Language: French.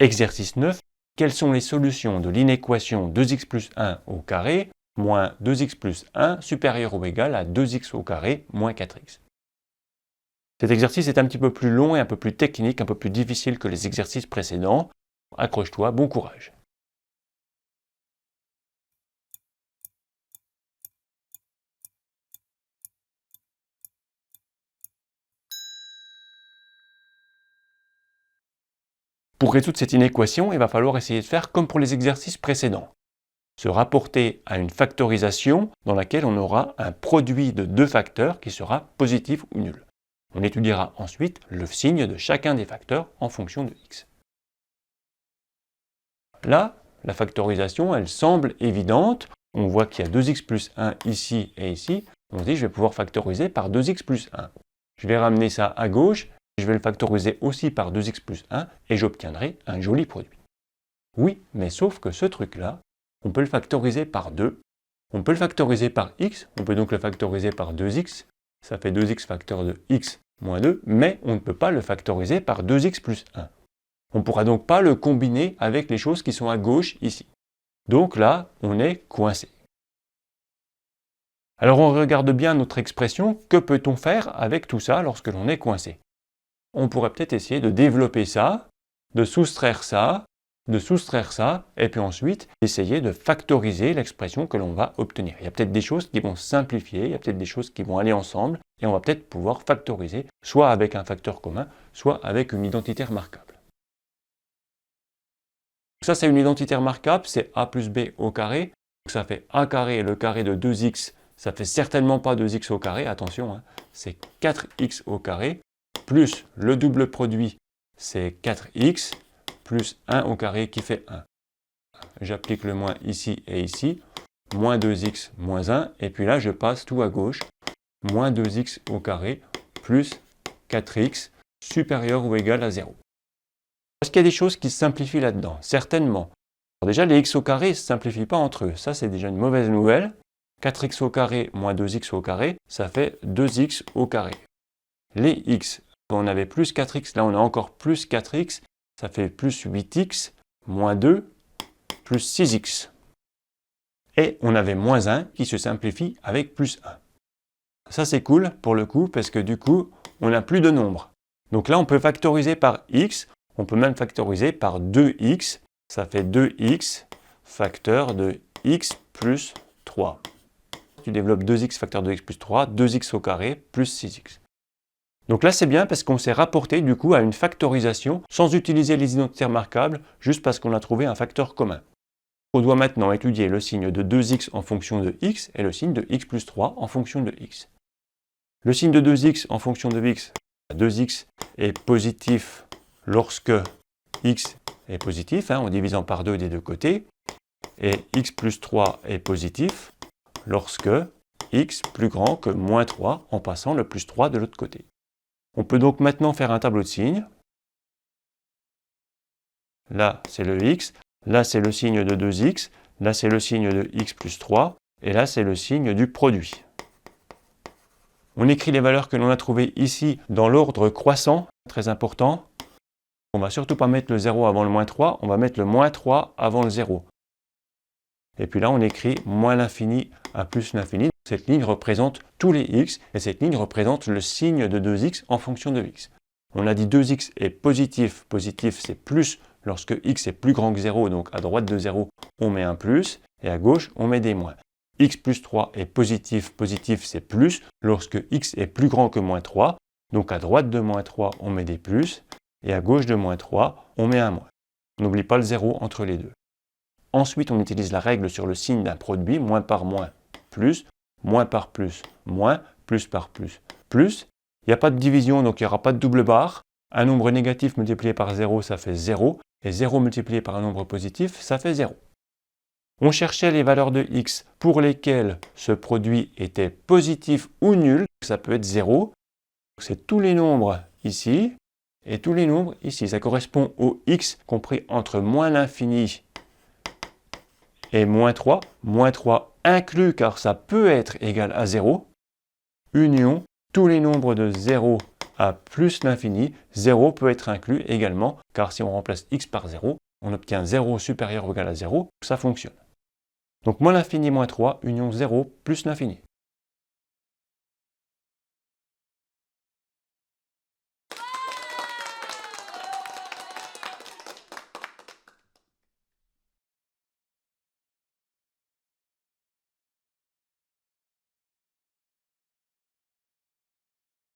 Exercice 9. Quelles sont les solutions de l'inéquation 2x plus 1 au carré moins 2x plus 1 supérieur ou égal à 2x au carré moins 4x? Cet exercice est un petit peu plus long et un peu plus technique, un peu plus difficile que les exercices précédents. Accroche-toi, bon courage. Pour résoudre cette inéquation, il va falloir essayer de faire comme pour les exercices précédents. Se rapporter à une factorisation dans laquelle on aura un produit de deux facteurs qui sera positif ou nul. On étudiera ensuite le signe de chacun des facteurs en fonction de x. Là, la factorisation, elle semble évidente. On voit qu'il y a 2x plus 1 ici et ici. On se dit, je vais pouvoir factoriser par 2x plus 1. Je vais ramener ça à gauche. Je vais le factoriser aussi par 2x plus 1 et j'obtiendrai un joli produit. Oui, mais sauf que ce truc-là, on peut le factoriser par 2. On peut le factoriser par x. On peut donc le factoriser par 2x. Ça fait 2x facteur de x moins 2. Mais on ne peut pas le factoriser par 2x plus 1. On ne pourra donc pas le combiner avec les choses qui sont à gauche ici. Donc là, on est coincé. Alors on regarde bien notre expression. Que peut-on faire avec tout ça lorsque l'on est coincé? On pourrait peut-être essayer de développer ça, de soustraire ça, et puis ensuite essayer de factoriser l'expression que l'on va obtenir. Il y a peut-être des choses qui vont simplifier, il y a peut-être des choses qui vont aller ensemble, et on va peut-être pouvoir factoriser, soit avec un facteur commun, soit avec une identité remarquable. Ça, c'est une identité remarquable, c'est a plus b au carré. Donc ça fait a carré, le carré de 2x, ça fait certainement pas 2x au carré, attention, hein, c'est 4x au carré, plus le double produit, c'est 4x, plus 1 au carré qui fait 1. J'applique le moins ici et ici, moins 2x moins 1, et puis là je passe tout à gauche, moins 2x au carré, plus 4x, supérieur ou égal à 0. Est-ce qu'il y a des choses qui se simplifient là-dedans? Certainement. Alors déjà, les x au carré ne se simplifient pas entre eux. Ça, c'est déjà une mauvaise nouvelle. 4x au carré moins 2x au carré, ça fait 2x au carré. Les x, on avait plus 4x, là on a encore plus 4x, ça fait plus 8x, moins 2, plus 6x. Et on avait moins 1 qui se simplifie avec plus 1. Ça c'est cool pour le coup, parce que du coup, on n'a plus de nombres. Donc là, on peut factoriser par x, on peut même factoriser par 2x, ça fait 2x facteur de x plus 3. Tu développes 2x facteur de x plus 3, 2x au carré plus 6x. Donc là, c'est bien parce qu'on s'est rapporté du coup à une factorisation sans utiliser les identités remarquables, juste parce qu'on a trouvé un facteur commun. On doit maintenant étudier le signe de 2x en fonction de x et le signe de x plus 3 en fonction de x. Le signe de 2x en fonction de x, 2x est positif lorsque x est positif, en divisant par 2 des deux côtés, et x plus 3 est positif lorsque x plus grand que moins 3 en passant le plus 3 de l'autre côté. On peut donc maintenant faire un tableau de signes. Là, c'est le x, là, c'est le signe de 2x, là, c'est le signe de x plus 3, et là, c'est le signe du produit. On écrit les valeurs que l'on a trouvées ici dans l'ordre croissant, très important. On ne va surtout pas mettre le 0 avant le moins 3, on va mettre le moins 3 avant le 0. Et puis là, on écrit moins l'infini à plus l'infini. Cette ligne représente tous les x, et cette ligne représente le signe de 2x en fonction de x. On a dit 2x est positif. Positif, c'est plus lorsque x est plus grand que 0, donc à droite de 0, on met un plus, et à gauche, on met des moins. X plus 3 est positif. Positif, c'est plus lorsque x est plus grand que moins 3, donc à droite de moins 3, on met des plus, et à gauche de moins 3, on met un moins. On n'oublie pas le 0 entre les deux. Ensuite, on utilise la règle sur le signe d'un produit, moins par moins, plus, moins par plus, moins, plus par plus, plus. Il n'y a pas de division, donc il n'y aura pas de double barre. Un nombre négatif multiplié par 0, ça fait 0, et 0 multiplié par un nombre positif, ça fait 0. On cherchait les valeurs de x pour lesquelles ce produit était positif ou nul, ça peut être 0. C'est tous les nombres ici, et tous les nombres ici. Ça correspond au x compris entre moins l'infini et moins 3 inclus car ça peut être égal à 0, union tous les nombres de 0 à plus l'infini, 0 peut être inclus également, car si on remplace x par 0, on obtient 0 supérieur ou égal à 0, ça fonctionne. Donc moins l'infini moins 3, union 0 plus l'infini.